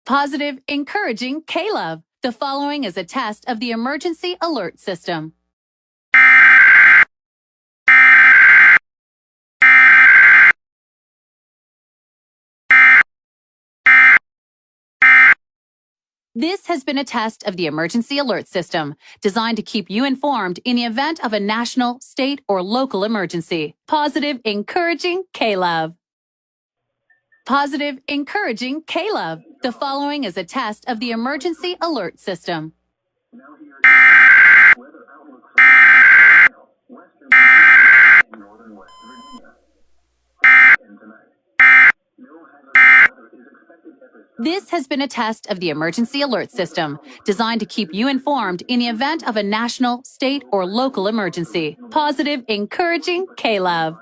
Positive, encouraging KLOVE. The following is a test of the emergency alert system. This has been a test of the emergency alert system, designed to keep you informed in the event of a national, state, or local emergency. Positive, encouraging KLOVE. Positive, encouraging KLOVE. The following is a test of the emergency alert system. Now here is weather outlook for western and northern West Virginia. And tonight, no hazardous weather is expected at this time. This has been a test of the emergency alert system, designed to keep you informed in the event of a national, state, or local emergency. Positive, encouraging KLOVE.